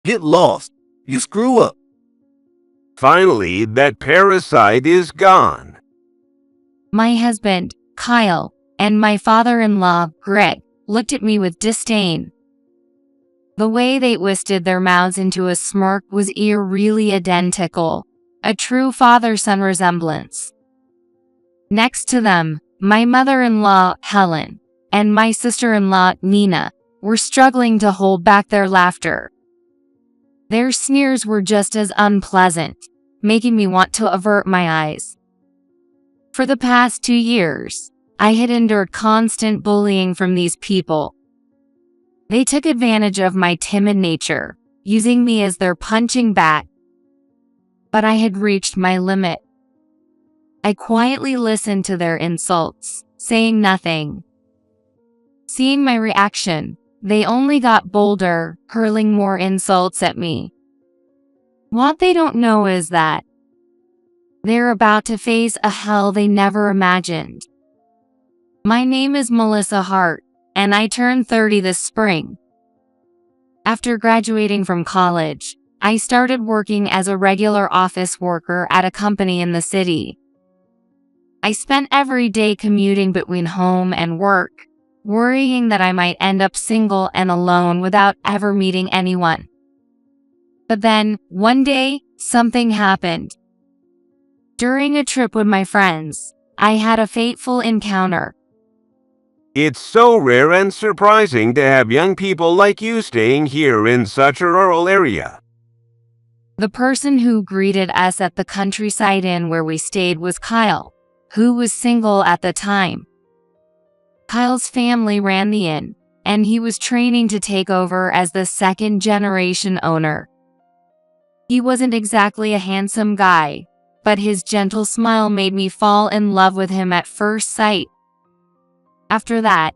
Get lost. You screw up. Finally, that parasite is gone. My husband, Kyle, and my father-in-law, Greg, looked at me with disdain. The way they twisted their mouths into a smirk was eerily identical, a true father-son resemblance. Next to them, my mother-in-law, Helen, and my sister-in-law, Nina, were struggling to hold back their laughter. Their sneers were just as unpleasant, making me want to avert my eyes. For the past 2 years, I had endured constant bullying from these people. They took advantage of my timid nature, using me as their punching bag. But I had reached my limit. I quietly listened to their insults, saying nothing. Seeing my reaction, they only got bolder, hurling more insults at me. What they don't know is that they're about to face a hell they never imagined. My name is Melissa Hart, and I turned 30 this spring. After graduating from college, I started working as a regular office worker at a company in the city. I spent every day commuting between home and work, worrying that I might end up single and alone without ever meeting anyone. But then, one day, something happened. During a trip with my friends, I had a fateful encounter. It's so rare and surprising to have young people like you staying here in such a rural area. The person who greeted us at the countryside inn where we stayed was Kyle, who was single at the time. Kyle's family ran the inn, and he was training to take over as the second-generation owner. He wasn't exactly a handsome guy, but his gentle smile made me fall in love with him at first sight. After that,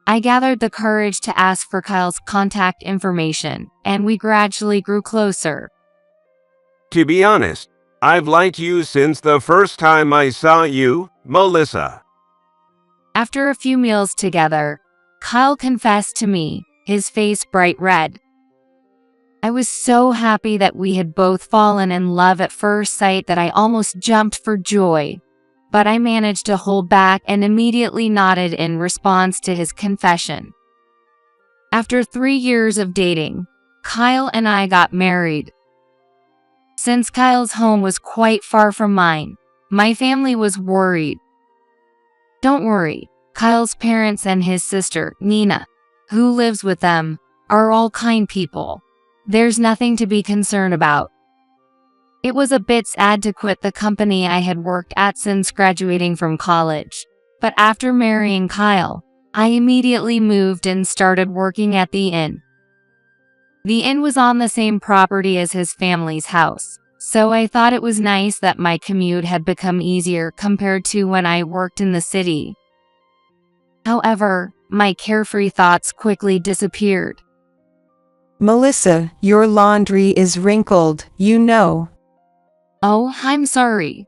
I gathered the courage to ask for Kyle's contact information, and we gradually grew closer. To be honest, I've liked you since the first time I saw you, Melissa. After a few meals together, Kyle confessed to me, his face bright red. I was so happy that we had both fallen in love at first sight that I almost jumped for joy, but I managed to hold back and immediately nodded in response to his confession. After 3 years of dating, Kyle and I got married. Since Kyle's home was quite far from mine, my family was worried. Don't worry, Kyle's parents and his sister, Nina, who lives with them, are all kind people. There's nothing to be concerned about. It was a bit sad to quit the company I had worked at since graduating from college, but after marrying Kyle, I immediately moved and started working at the inn. The inn was on the same property as his family's house, so I thought it was nice that my commute had become easier compared to when I worked in the city. However, my carefree thoughts quickly disappeared. Melissa, your laundry is wrinkled, you know. Oh, I'm sorry.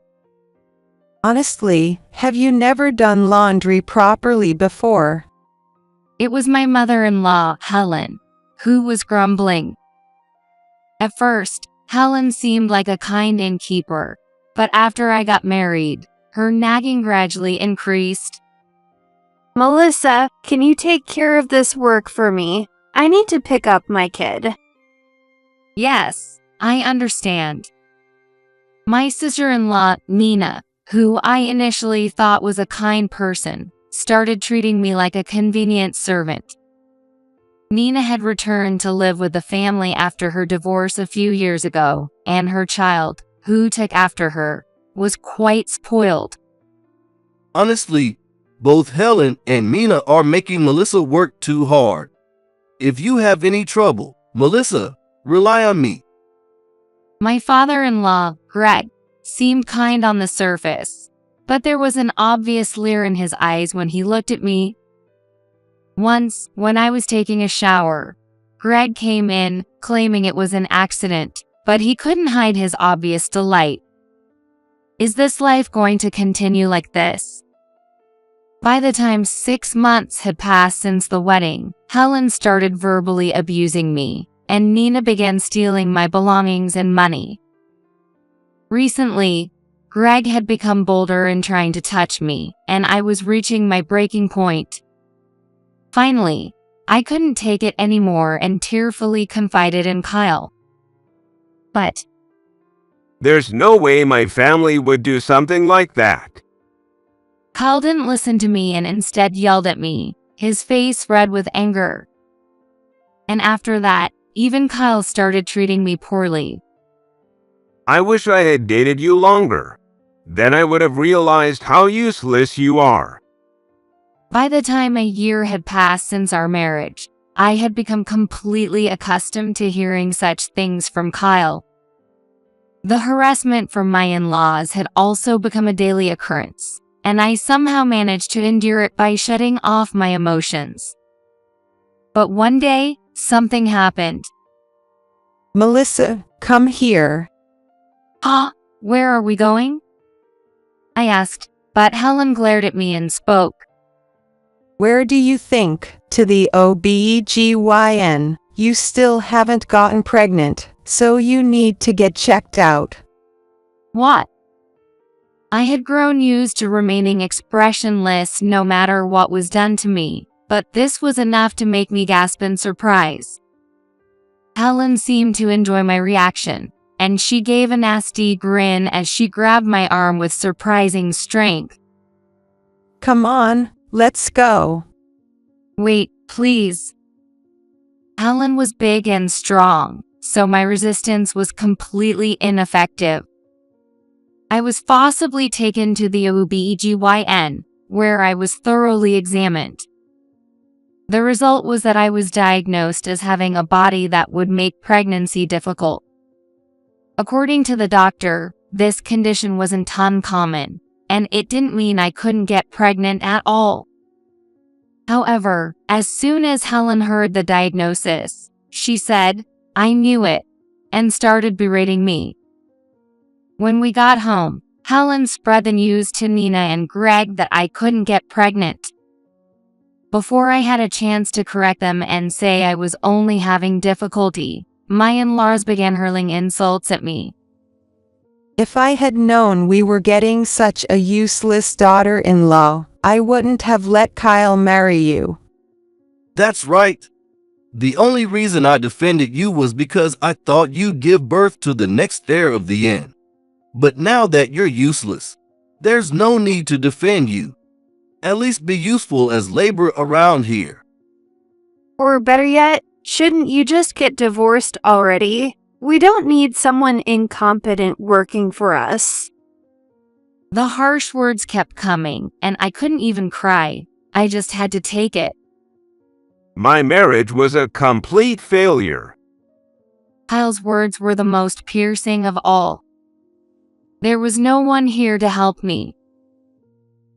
Honestly, have you never done laundry properly before? It was my mother-in-law, Helen, who was grumbling. At first, Helen seemed like a kind innkeeper, but after I got married, her nagging gradually increased. Melissa, can you take care of this work for me? I need to pick up my kid. Yes, I understand. My sister-in-law, Nina, who I initially thought was a kind person, started treating me like a convenient servant. Nina had returned to live with the family after her divorce a few years ago, and her child, who took after her, was quite spoiled. Honestly, both Helen and Nina are making Melissa work too hard. If you have any trouble, Melissa, rely on me. My father-in-law, Greg, seemed kind on the surface, but there was an obvious leer in his eyes when he looked at me. Once, when I was taking a shower, Greg came in, claiming it was an accident, but he couldn't hide his obvious delight. Is this life going to continue like this? By the time 6 months had passed since the wedding, Helen started verbally abusing me, and Nina began stealing my belongings and money. Recently, Greg had become bolder in trying to touch me, and I was reaching my breaking point. Finally, I couldn't take it anymore and tearfully confided in Kyle. But There's no way my family would do something like that. Kyle didn't listen to me and instead yelled at me, his face red with anger. And after that, even Kyle started treating me poorly. I wish I had dated you longer. Then I would have realized how useless you are. By the time a year had passed since our marriage, I had become completely accustomed to hearing such things from Kyle. The harassment from my in-laws had also become a daily occurrence, and I somehow managed to endure it by shutting off my emotions. But one day, something happened. Melissa, come here. Where are we going? I asked, but Helen glared at me and spoke. Where do you think? To the OB/GYN. You still haven't gotten pregnant, so you need to get checked out. What? I had grown used to remaining expressionless no matter what was done to me, but this was enough to make me gasp in surprise. Helen seemed to enjoy my reaction, and she gave a nasty grin as she grabbed my arm with surprising strength. Come on, let's go. Wait, please. Helen was big and strong, so my resistance was completely ineffective. I was forcibly taken to the OB/GYN, where I was thoroughly examined. The result was that I was diagnosed as having a body that would make pregnancy difficult. According to the doctor, this condition wasn't uncommon, and it didn't mean I couldn't get pregnant at all. However, as soon as Helen heard the diagnosis, she said, "I knew it," and started berating me. When we got home, Helen spread the news to Nina and Greg that I couldn't get pregnant. Before I had a chance to correct them and say I was only having difficulty, my in-laws began hurling insults at me. If I had known we were getting such a useless daughter-in-law, I wouldn't have let Kyle marry you. That's right. The only reason I defended you was because I thought you'd give birth to the next heir of the inn. But now that you're useless, there's no need to defend you. At least be useful as labor around here. Or better yet, shouldn't you just get divorced already? We don't need someone incompetent working for us. The harsh words kept coming, and I couldn't even cry. I just had to take it. My marriage was a complete failure. Kyle's words were the most piercing of all. There was no one here to help me.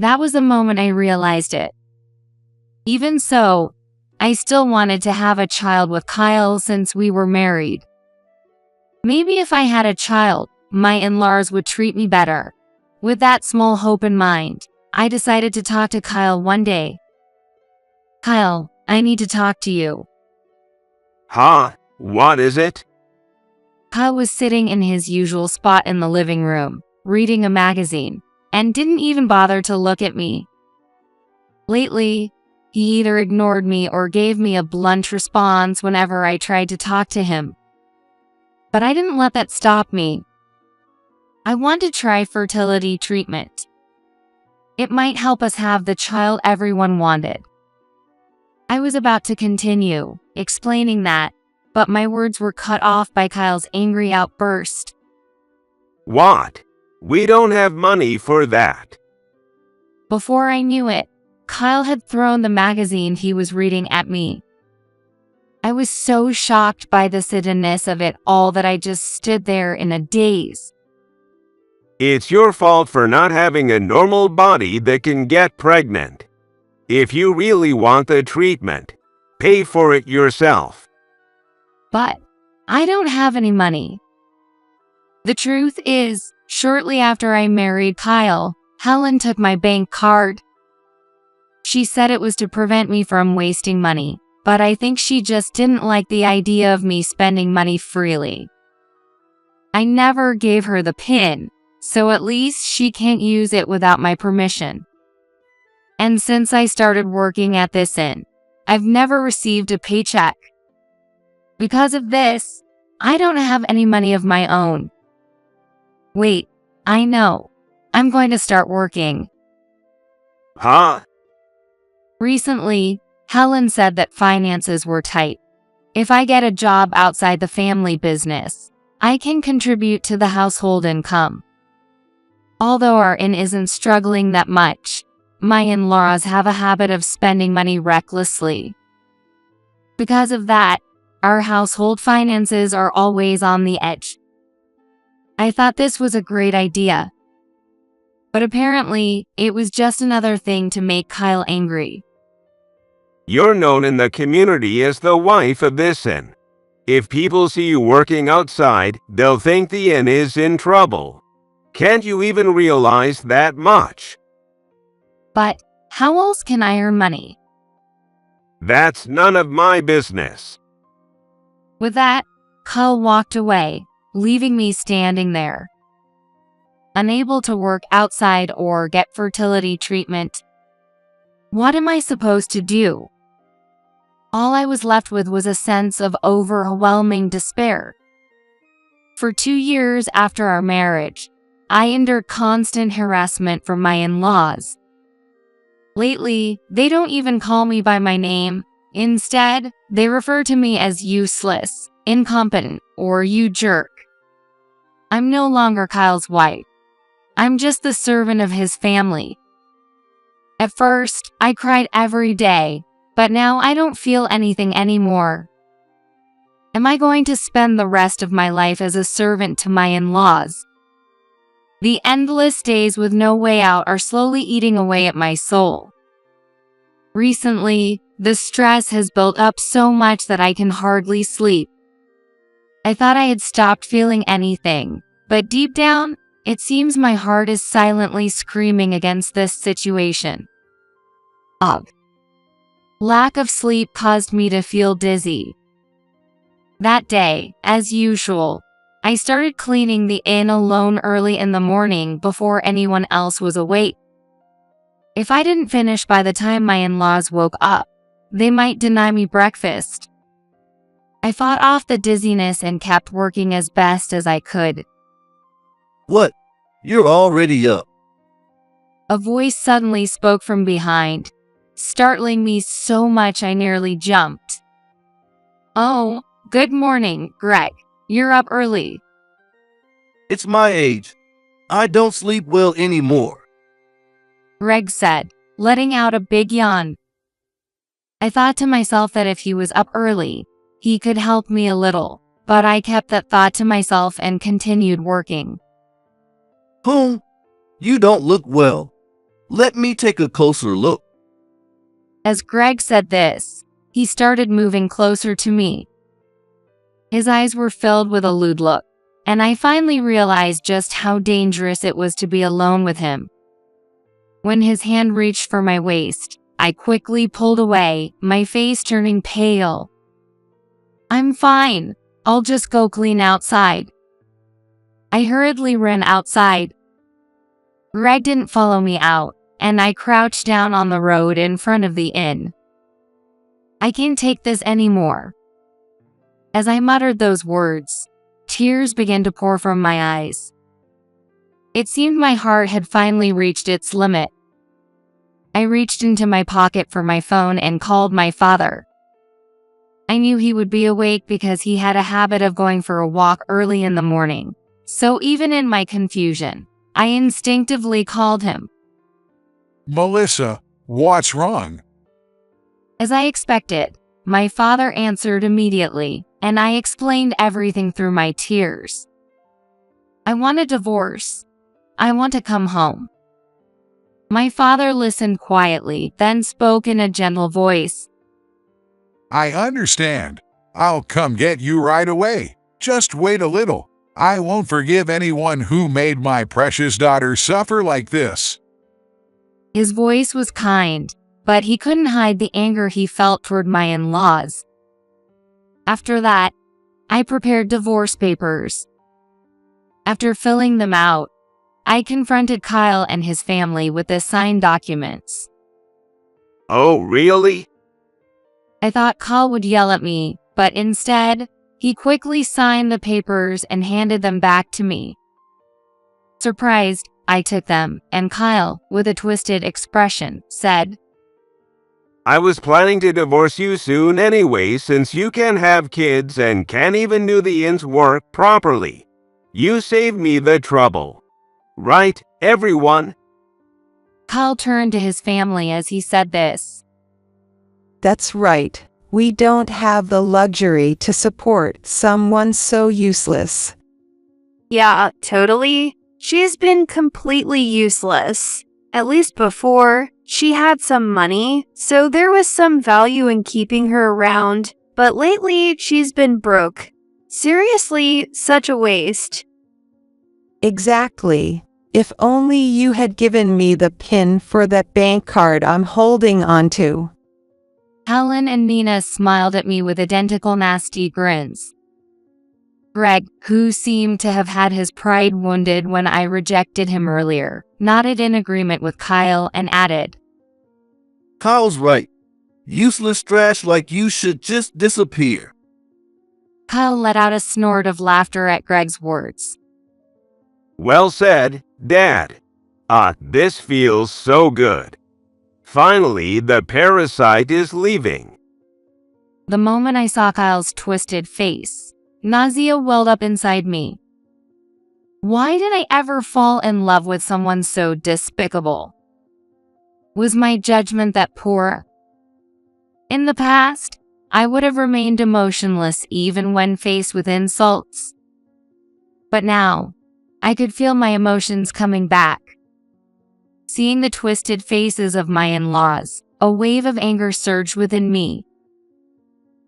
That was the moment I realized it. Even so, I still wanted to have a child with Kyle since we were married. Maybe if I had a child, my in-laws would treat me better. With that small hope in mind, I decided to talk to Kyle one day. Kyle, I need to talk to you. Huh? What is it? Kyle was sitting in his usual spot in the living room, reading a magazine, and didn't even bother to look at me. Lately, he either ignored me or gave me a blunt response whenever I tried to talk to him. But I didn't let that stop me. I want to try fertility treatment. It might help us have the child everyone wanted. I was about to continue, explaining that, but my words were cut off by Kyle's angry outburst. What? We don't have money for that. Before I knew it, Kyle had thrown the magazine he was reading at me. I was so shocked by the suddenness of it all that I just stood there in a daze. It's your fault for not having a normal body that can get pregnant. If you really want the treatment, pay for it yourself. But I don't have any money. The truth is, shortly after I married Kyle, Helen took my bank card. She said it was to prevent me from wasting money, but I think she just didn't like the idea of me spending money freely. I never gave her the PIN, so at least she can't use it without my permission. And since I started working at this inn, I've never received a paycheck. Because of this, I don't have any money of my own. Wait, I know. I'm going to start working. Huh? Recently, Helen said that finances were tight. If I get a job outside the family business, I can contribute to the household income. Although our inn isn't struggling that much, my in-laws have a habit of spending money recklessly. Because of that, our household finances are always on the edge. I thought this was a great idea. But apparently, it was just another thing to make Kyle angry. You're known in the community as the wife of this inn. If people see you working outside, they'll think the inn is in trouble. Can't you even realize that much? But how else can I earn money? That's none of my business. With that, Kyle walked away, leaving me standing there, unable to work outside or get fertility treatment. What am I supposed to do? All I was left with was a sense of overwhelming despair. For 2 years after our marriage, I endured constant harassment from my in-laws. Lately, they don't even call me by my name. Instead, they refer to me as useless, incompetent, or you jerk. I'm no longer Kyle's wife. I'm just the servant of his family. At first, I cried every day, but now I don't feel anything anymore. Am I going to spend the rest of my life as a servant to my in-laws? The endless days with no way out are slowly eating away at my soul. Recently, the stress has built up so much that I can hardly sleep. I thought I had stopped feeling anything, but deep down, it seems my heart is silently screaming against this situation. Lack of sleep caused me to feel dizzy. That day, as usual, I started cleaning the inn alone early in the morning before anyone else was awake. If I didn't finish by the time my in-laws woke up, they might deny me breakfast. I fought off the dizziness and kept working as best as I could. What? You're already up. A voice suddenly spoke from behind, startling me so much I nearly jumped. Oh, good morning, Greg. You're up early. It's my age. I don't sleep well anymore. Greg said, letting out a big yawn. I thought to myself that if he was up early, he could help me a little, but I kept that thought to myself and continued working. You don't look well. Let me take a closer look. As Greg said this, he started moving closer to me. His eyes were filled with a lewd look, and I finally realized just how dangerous it was to be alone with him. When his hand reached for my waist, I quickly pulled away, my face turning pale. I'm fine. I'll just go clean outside. I hurriedly ran outside. Greg didn't follow me out, and I crouched down on the road in front of the inn. I can't take this anymore. As I muttered those words, tears began to pour from my eyes. It seemed my heart had finally reached its limit. I reached into my pocket for my phone and called my father. I knew he would be awake because he had a habit of going for a walk early in the morning, so even in my confusion, I instinctively called him. Melissa, what's wrong? As I expected, my father answered immediately, and I explained everything through my tears. I want a divorce. I want to come home. My father listened quietly, then spoke in a gentle voice. I understand. I'll come get you right away. Just wait a little. I won't forgive anyone who made my precious daughter suffer like this. His voice was kind, but he couldn't hide the anger he felt toward my in-laws. After that, I prepared divorce papers. After filling them out, I confronted Kyle and his family with the signed documents. Oh, really? I thought Kyle would yell at me, but instead, he quickly signed the papers and handed them back to me. Surprised, I took them, and Kyle, with a twisted expression, said, I was planning to divorce you soon anyway, since you can't have kids and can't even do the ins work properly. You saved me the trouble. Right, everyone? Kyle turned to his family as he said this. That's right. We don't have the luxury to support someone so useless. Yeah, totally. She's been completely useless. At least before, she had some money, so there was some value in keeping her around, but lately she's been broke. Seriously, such a waste. Exactly. If only you had given me the PIN for that bank card I'm holding onto. Helen and Nina smiled at me with identical nasty grins. Greg, who seemed to have had his pride wounded when I rejected him earlier, nodded in agreement with Kyle and added, Kyle's right. Useless trash like you should just disappear. Kyle let out a snort of laughter at Greg's words. Well said, Dad. This feels so good. Finally, the parasite is leaving. The moment I saw Kyle's twisted face, nausea welled up inside me. Why did I ever fall in love with someone so despicable? Was my judgment that poor? In the past, I would have remained emotionless even when faced with insults. But now, I could feel my emotions coming back. Seeing the twisted faces of my in-laws, a wave of anger surged within me.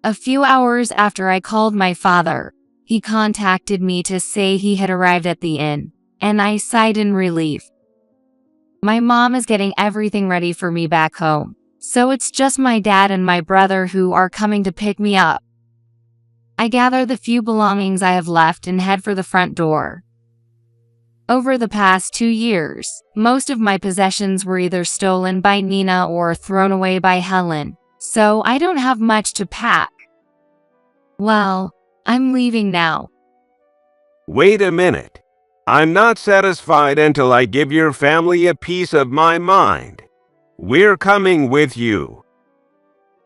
A few hours after I called my father, he contacted me to say he had arrived at the inn, and I sighed in relief. My mom is getting everything ready for me back home, so it's just my dad and my brother who are coming to pick me up. I gather the few belongings I have left and head for the front door. Over the past 2 years, most of my possessions were either stolen by Nina or thrown away by Helen, so I don't have much to pack. Well, I'm leaving now. Wait a minute. I'm not satisfied until I give your family a piece of my mind. We're coming with you.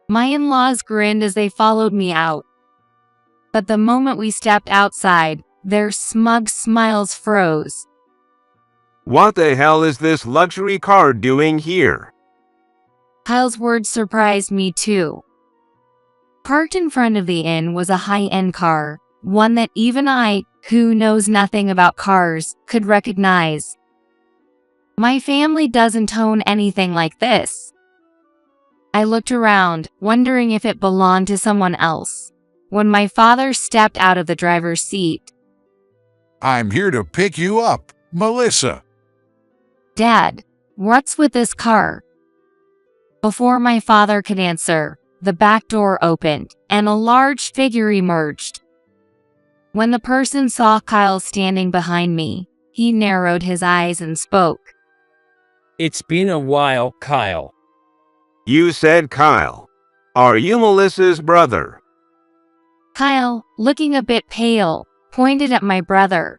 My in-laws grinned as they followed me out. But the moment we stepped outside, their smug smiles froze. What the hell is this luxury car doing here? Kyle's words surprised me too. Parked in front of the inn was a high-end car, one that even I, who knows nothing about cars, could recognize. My family doesn't own anything like this. I looked around, wondering if it belonged to someone else, when my father stepped out of the driver's seat. I'm here to pick you up, Melissa. Dad, what's with this car? Before my father could answer, the back door opened, and a large figure emerged. When the person saw Kyle standing behind me, he narrowed his eyes and spoke. It's been a while, Kyle. You said Kyle. Are you Melissa's brother? Kyle, looking a bit pale, pointed at my brother.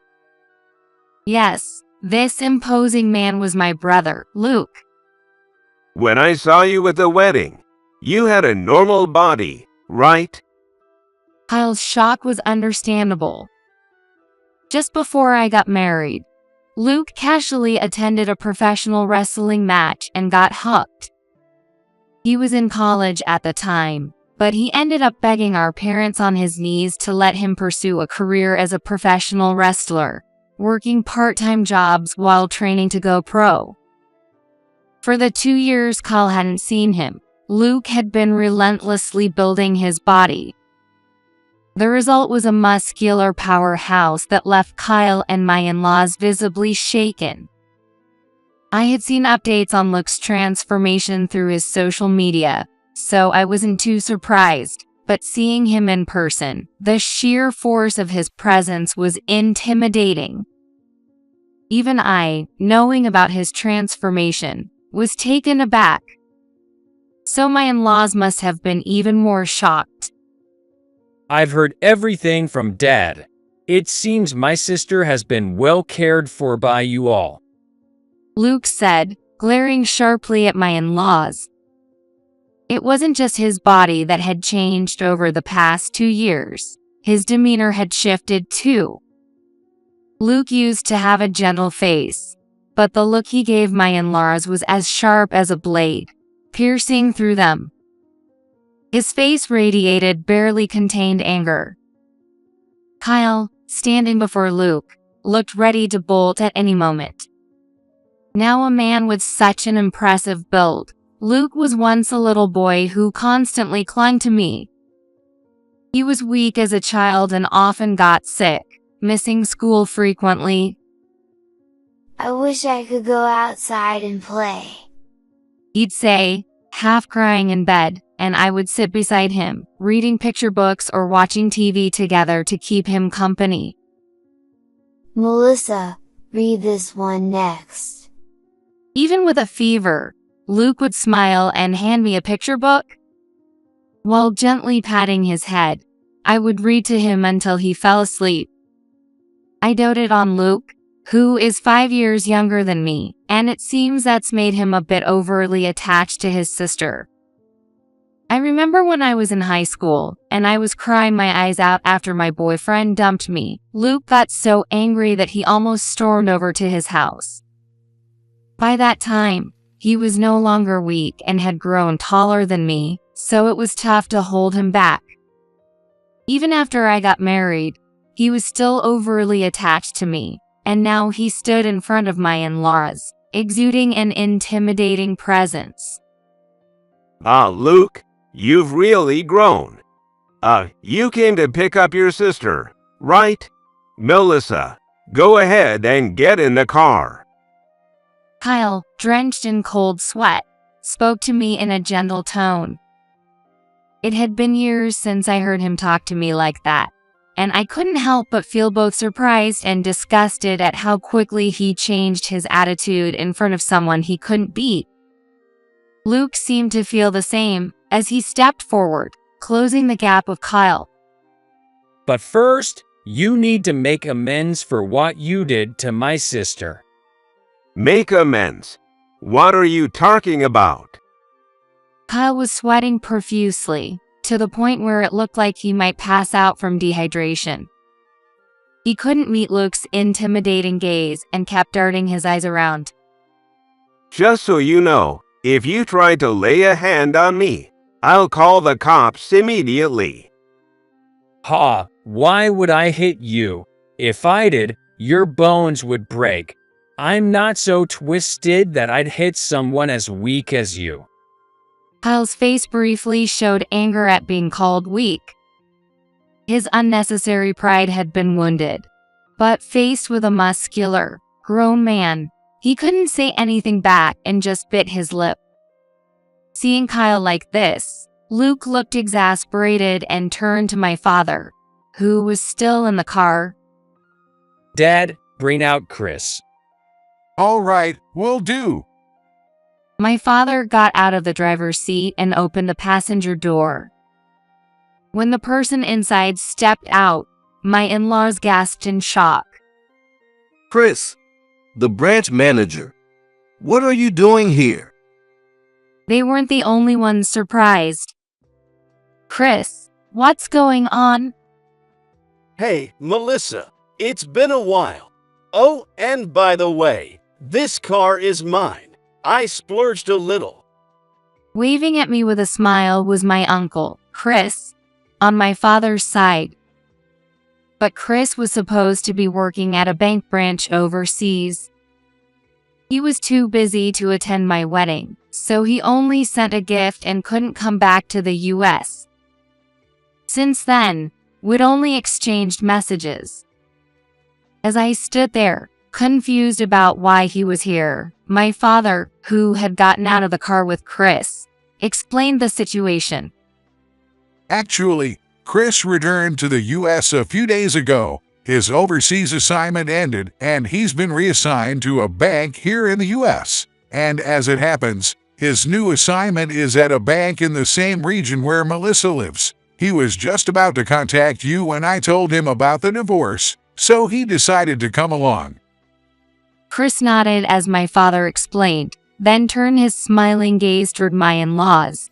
Yes, this imposing man was my brother, Luke. When I saw you at the wedding, you had a normal body, right? Kyle's shock was understandable. Just before I got married, Luke casually attended a professional wrestling match and got hooked. He was in college at the time, but he ended up begging our parents on his knees to let him pursue a career as a professional wrestler, working part-time jobs while training to go pro. For the 2 years Kyle hadn't seen him, Luke had been relentlessly building his body. The result was a muscular powerhouse that left Kyle and my in-laws visibly shaken. I had seen updates on Luke's transformation through his social media, so I wasn't too surprised. But seeing him in person, the sheer force of his presence was intimidating. Even I, knowing about his transformation, was taken aback. So my in-laws must have been even more shocked. I've heard everything from Dad. It seems my sister has been well cared for by you all. Luke said, glaring sharply at my in-laws. It wasn't just his body that had changed over the past 2 years. His demeanor had shifted too. Luke used to have a gentle face, but the look he gave my in-laws was as sharp as a blade, piercing through them. His face radiated barely contained anger. Kyle, standing before Luke, looked ready to bolt at any moment. Now a man with such an impressive build, Luke was once a little boy who constantly clung to me. He was weak as a child and often got sick, missing school frequently. I wish I could go outside and play, He'd say, half crying in bed, and I would sit beside him, reading picture books or watching TV together to keep him company. Melissa, read this one next. Even with a fever, Luke would smile and hand me a picture book. While gently patting his head, I would read to him until he fell asleep. I doted on Luke, who is 5 years younger than me, and it seems that's made him a bit overly attached to his sister. I remember when I was in high school, and I was crying my eyes out after my boyfriend dumped me. Luke got so angry that he almost stormed over to his house. By that time, he was no longer weak and had grown taller than me, so it was tough to hold him back. Even after I got married, he was still overly attached to me, and now he stood in front of my in-laws, exuding an intimidating presence. Luke, you've really grown. You came to pick up your sister, right? Melissa, go ahead and get in the car. Kyle, drenched in cold sweat, spoke to me in a gentle tone. It had been years since I heard him talk to me like that, and I couldn't help but feel both surprised and disgusted at how quickly he changed his attitude in front of someone he couldn't beat. Luke seemed to feel the same as he stepped forward, closing the gap with Kyle. But first, you need to make amends for what you did to my sister. Make amends? What are you talking about? Kyle was sweating profusely, to the point where it looked like he might pass out from dehydration. He couldn't meet Luke's intimidating gaze and kept darting his eyes around. Just so you know, if you try to lay a hand on me, I'll call the cops immediately. Ha, why would I hit you? If I did, your bones would break. I'm not so twisted that I'd hit someone as weak as you. Kyle's face briefly showed anger at being called weak. His unnecessary pride had been wounded. But faced with a muscular, grown man, he couldn't say anything back and just bit his lip. Seeing Kyle like this, Luke looked exasperated and turned to my father, who was still in the car. Dad, bring out Chris. All right, will do. My father got out of the driver's seat and opened the passenger door. When the person inside stepped out, my in-laws gasped in shock. Chris, the branch manager, what are you doing here? They weren't the only ones surprised. Chris, what's going on? Hey, Melissa, it's been a while. Oh, and by the way, this car is mine. I splurged a little. Waving at me with a smile was my uncle, Chris, on my father's side. But Chris was supposed to be working at a bank branch overseas. He was too busy to attend my wedding, so he only sent a gift and couldn't come back to the US. Since then, we'd only exchanged messages. As I stood there, Confused about why he was here, my father, who had gotten out of the car with Chris, explained the situation. Actually, Chris returned to the U.S. a few days ago. His overseas assignment ended, and he's been reassigned to a bank here in the U.S. And as it happens, his new assignment is at a bank in the same region where Melissa lives. He was just about to contact you when I told him about the divorce, so he decided to come along. Chris nodded as my father explained, then turned his smiling gaze toward my in-laws.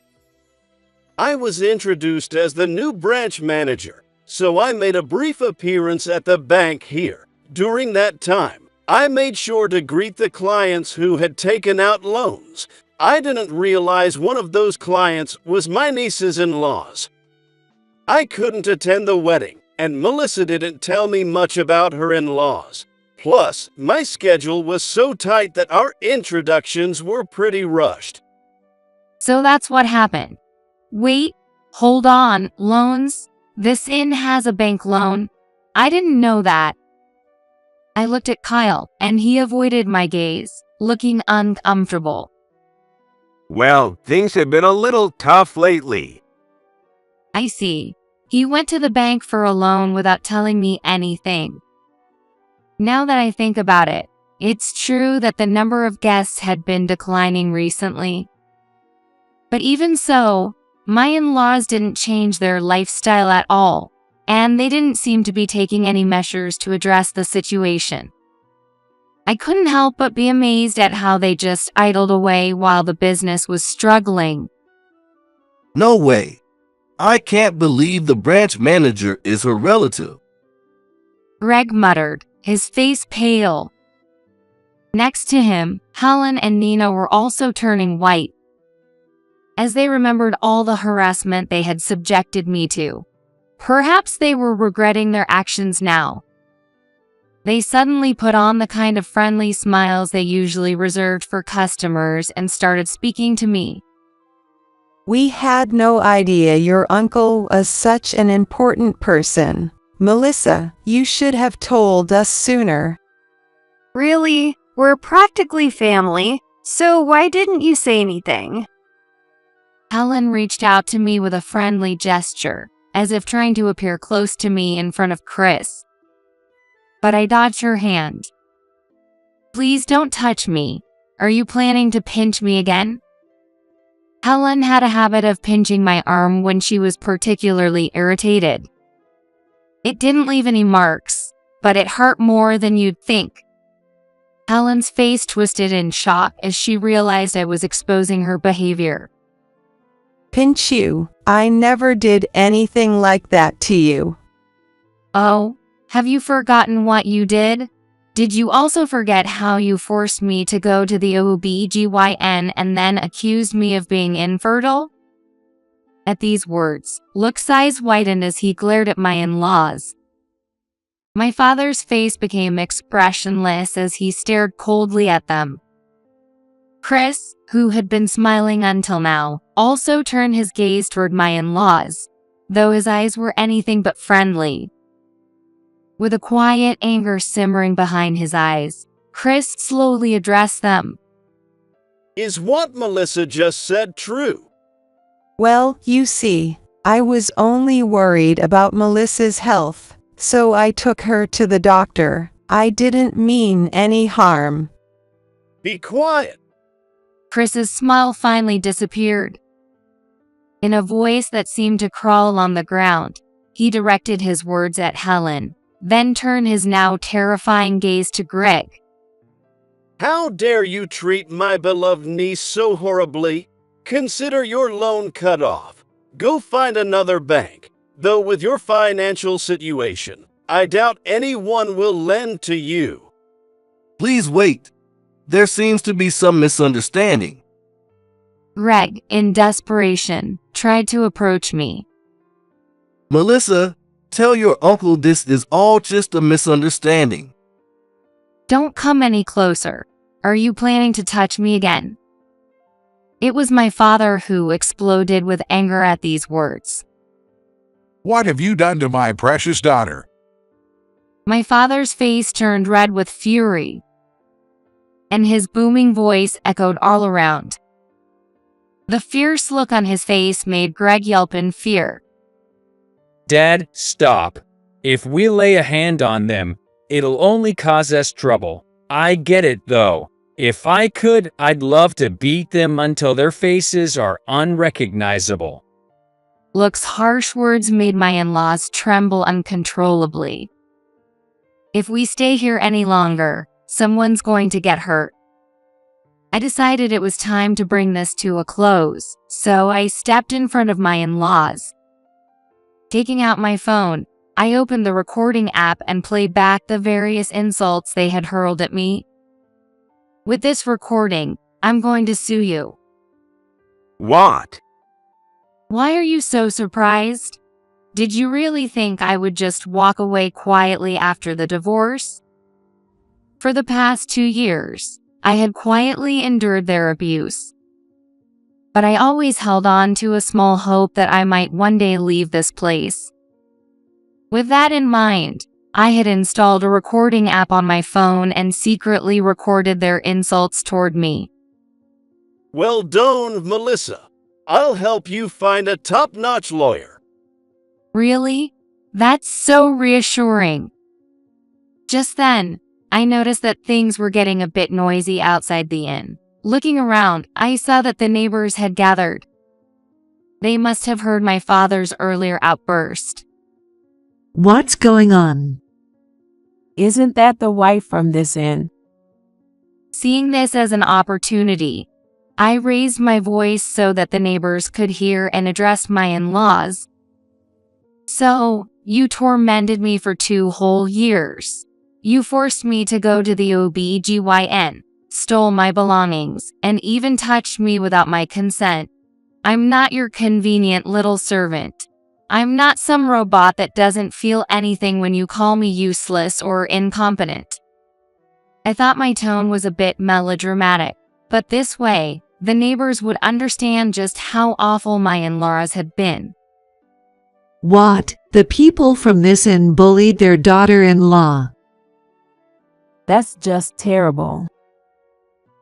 I was introduced as the new branch manager, so I made a brief appearance at the bank here. During that time, I made sure to greet the clients who had taken out loans. I didn't realize one of those clients was my niece's in-laws. I couldn't attend the wedding, and Melissa didn't tell me much about her in-laws. Plus, my schedule was so tight that our introductions were pretty rushed. So that's what happened. Wait, hold on, loans? This inn has a bank loan? I didn't know that. I looked at Kyle, and he avoided my gaze, looking uncomfortable. Well, things have been a little tough lately. I see. He went to the bank for a loan without telling me anything. Now that I think about it, it's true that the number of guests had been declining recently. But even so, my in-laws didn't change their lifestyle at all, and they didn't seem to be taking any measures to address the situation. I couldn't help but be amazed at how they just idled away while the business was struggling. No way. I can't believe the branch manager is her relative. Greg muttered, his face pale. Next to him, Helen and Nina were also turning white, as they remembered all the harassment they had subjected me to. Perhaps they were regretting their actions now. They suddenly put on the kind of friendly smiles they usually reserved for customers and started speaking to me. We had no idea your uncle was such an important person. Melissa, you should have told us sooner. Really? We're practically family, so why didn't you say anything? Helen reached out to me with a friendly gesture, as if trying to appear close to me in front of Chris. But I dodged her hand. Please don't touch me. Are you planning to pinch me again? Helen had a habit of pinching my arm when she was particularly irritated. It didn't leave any marks, but it hurt more than you'd think. Helen's face twisted in shock as she realized I was exposing her behavior. Pinch you? I never did anything like that to you. Oh, have you forgotten what you did? Did you also forget how you forced me to go to the OBGYN and then accused me of being infertile? At these words, Luke's eyes widened as he glared at my in-laws. My father's face became expressionless as he stared coldly at them. Chris, who had been smiling until now, also turned his gaze toward my in-laws, though his eyes were anything but friendly. With a quiet anger simmering behind his eyes, Chris slowly addressed them. Is what Melissa just said true? Well, you see, I was only worried about Melissa's health, so I took her to the doctor. I didn't mean any harm. Be quiet. Chris's smile finally disappeared. In a voice that seemed to crawl on the ground, he directed his words at Helen, then turned his now terrifying gaze to Greg. How dare you treat my beloved niece so horribly? Consider your loan cut off. Go find another bank. Though with your financial situation, I doubt anyone will lend to you. Please wait. There seems to be some misunderstanding. Greg, in desperation, tried to approach me. Melissa, tell your uncle this is all just a misunderstanding. Don't come any closer. Are you planning to touch me again? It was my father who exploded with anger at these words. What have you done to my precious daughter? My father's face turned red with fury, and his booming voice echoed all around. The fierce look on his face made Greg yelp in fear. Dad, stop. If we lay a hand on them, it'll only cause us trouble. I get it though. If I could, I'd love to beat them until their faces are unrecognizable. Look's harsh words made my in-laws tremble uncontrollably. If we stay here any longer, someone's going to get hurt. I decided it was time to bring this to a close, so I stepped in front of my in-laws. Taking out my phone, I opened the recording app and played back the various insults they had hurled at me. With this recording, I'm going to sue you. What? Why are you so surprised? Did you really think I would just walk away quietly after the divorce? For the past 2 years, I had quietly endured their abuse. But I always held on to a small hope that I might one day leave this place. With that in mind, I had installed a recording app on my phone and secretly recorded their insults toward me. Well done, Melissa. I'll help you find a top-notch lawyer. Really? That's so reassuring. Just then, I noticed that things were getting a bit noisy outside the inn. Looking around, I saw that the neighbors had gathered. They must have heard my father's earlier outburst. What's going on? Isn't that the wife from this inn? Seeing this as an opportunity, I raised my voice so that the neighbors could hear and addressed my in-laws. So, you tormented me for 2 whole years. You forced me to go to the OB/GYN, stole my belongings, and even touched me without my consent. I'm not your convenient little servant. I'm not some robot that doesn't feel anything when you call me useless or incompetent. I thought my tone was a bit melodramatic, but this way, the neighbors would understand just how awful my in-laws had been. What? The people from this inn bullied their daughter-in-law. That's just terrible.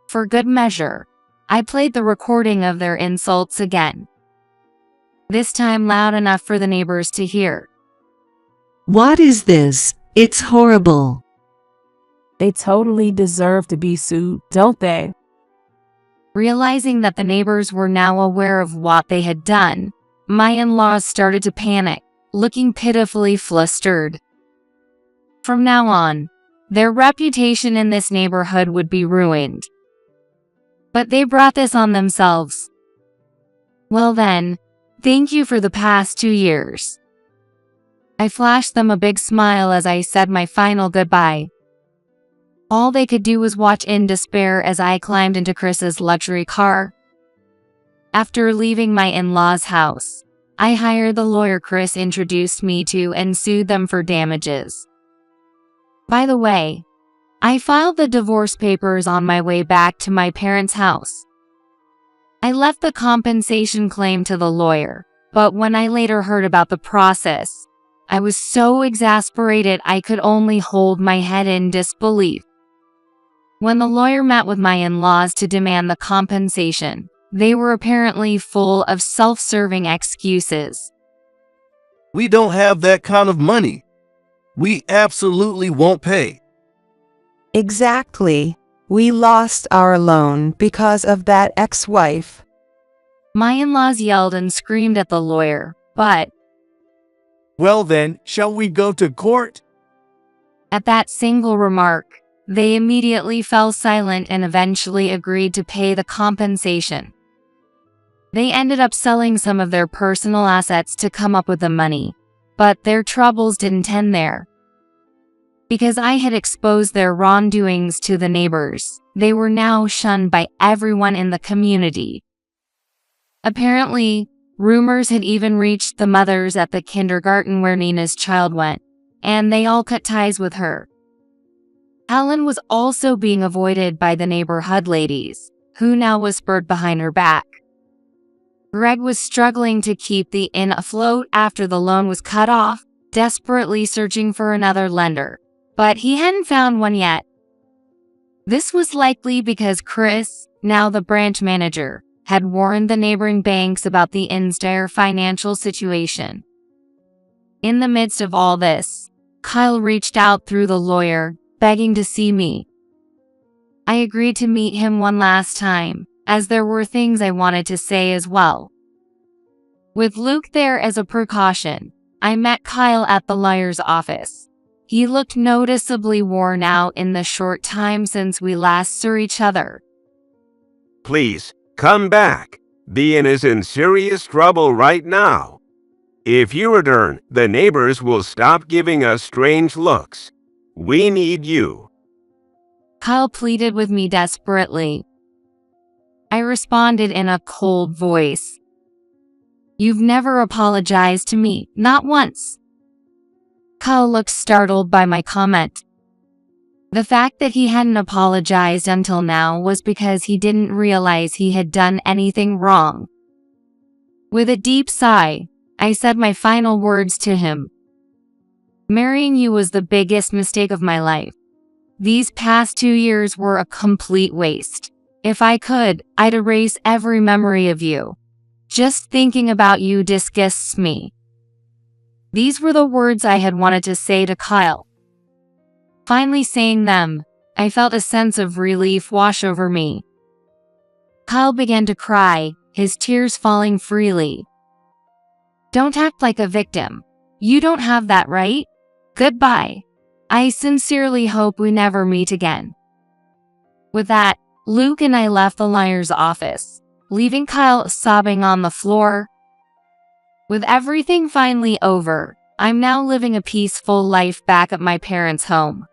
For good measure, I played the recording of their insults again. This time loud enough for the neighbors to hear. What is this? It's horrible. They totally deserve to be sued, don't they? Realizing that the neighbors were now aware of what they had done, my in-laws started to panic, looking pitifully flustered. From now on, their reputation in this neighborhood would be ruined. But they brought this on themselves. Well then, thank you for the past 2 years. I flashed them a big smile as I said my final goodbye. All they could do was watch in despair as I climbed into Chris's luxury car. After leaving my in-laws' house, I hired the lawyer Chris introduced me to and sued them for damages. By the way, I filed the divorce papers on my way back to my parents' house. I left the compensation claim to the lawyer, but when I later heard about the process, I was so exasperated I could only hold my head in disbelief. When the lawyer met with my in-laws to demand the compensation, they were apparently full of self-serving excuses. We don't have that kind of money. We absolutely won't pay. Exactly. We lost our loan because of that ex-wife. My in-laws yelled and screamed at the lawyer, but well then, shall we go to court? At that single remark, they immediately fell silent and eventually agreed to pay the compensation. They ended up selling some of their personal assets to come up with the money, but their troubles didn't end there. Because I had exposed their wrongdoings to the neighbors, they were now shunned by everyone in the community. Apparently, rumors had even reached the mothers at the kindergarten where Nina's child went, and they all cut ties with her. Helen was also being avoided by the neighborhood ladies, who now whispered behind her back. Greg was struggling to keep the inn afloat after the loan was cut off, desperately searching for another lender. but he hadn't found one yet. This was likely because Chris, now the branch manager, had warned the neighboring banks about the inn's dire financial situation. In the midst of all this, Kyle reached out through the lawyer, begging to see me. I agreed to meet him one last time, as there were things I wanted to say as well. With Luke there as a precaution, I met Kyle at the lawyer's office. He looked noticeably worn out in the short time since we last saw each other. Please, come back. The inn is in serious trouble right now. If you return, the neighbors will stop giving us strange looks. We need you. Kyle pleaded with me desperately. I responded in a cold voice. You've never apologized to me, not once. Kyle looked startled by my comment. The fact that he hadn't apologized until now was because he didn't realize he had done anything wrong. With a deep sigh, I said my final words to him. Marrying you was the biggest mistake of my life. These past 2 years were a complete waste. If I could, I'd erase every memory of you. Just thinking about you disgusts me. These were the words I had wanted to say to Kyle. Finally saying them, I felt a sense of relief wash over me. Kyle began to cry, his tears falling freely. Don't act like a victim. You don't have that right. Goodbye. I sincerely hope we never meet again. With that, Luke and I left the lawyer's office, leaving Kyle sobbing on the floor. With everything finally over, I'm now living a peaceful life back at my parents' home.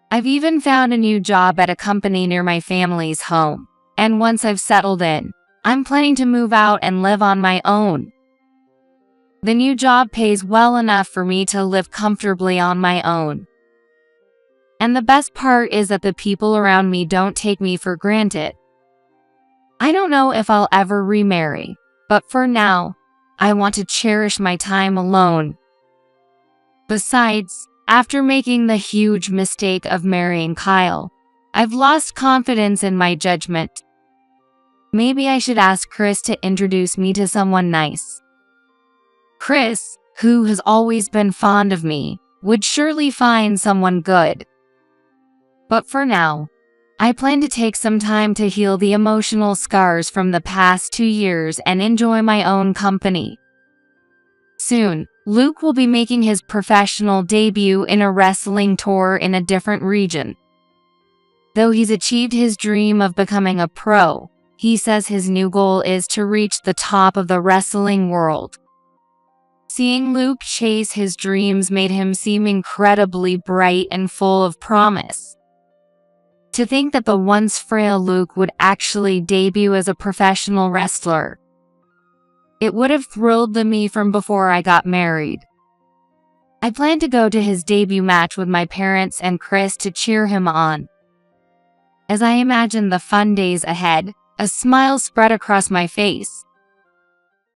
I've even found a new job at a company near my family's home, and once I've settled in, I'm planning to move out and live on my own. The new job pays well enough for me to live comfortably on my own. And the best part is that the people around me don't take me for granted. I don't know if I'll ever remarry, but for now, I want to cherish my time alone. Besides, after making the huge mistake of marrying Kyle, I've lost confidence in my judgment. Maybe I should ask Chris to introduce me to someone nice. Chris, who has always been fond of me, would surely find someone good. But for now, I plan to take some time to heal the emotional scars from the past 2 years and enjoy my own company. Soon, Luke will be making his professional debut in a wrestling tour in a different region. Though he's achieved his dream of becoming a pro, he says his new goal is to reach the top of the wrestling world. Seeing Luke chase his dreams made him seem incredibly bright and full of promise. To think that the once frail Luke would actually debut as a professional wrestler. It would have thrilled me from before I got married. I plan to go to his debut match with my parents and Chris to cheer him on. As I imagine the fun days ahead, a smile spread across my face.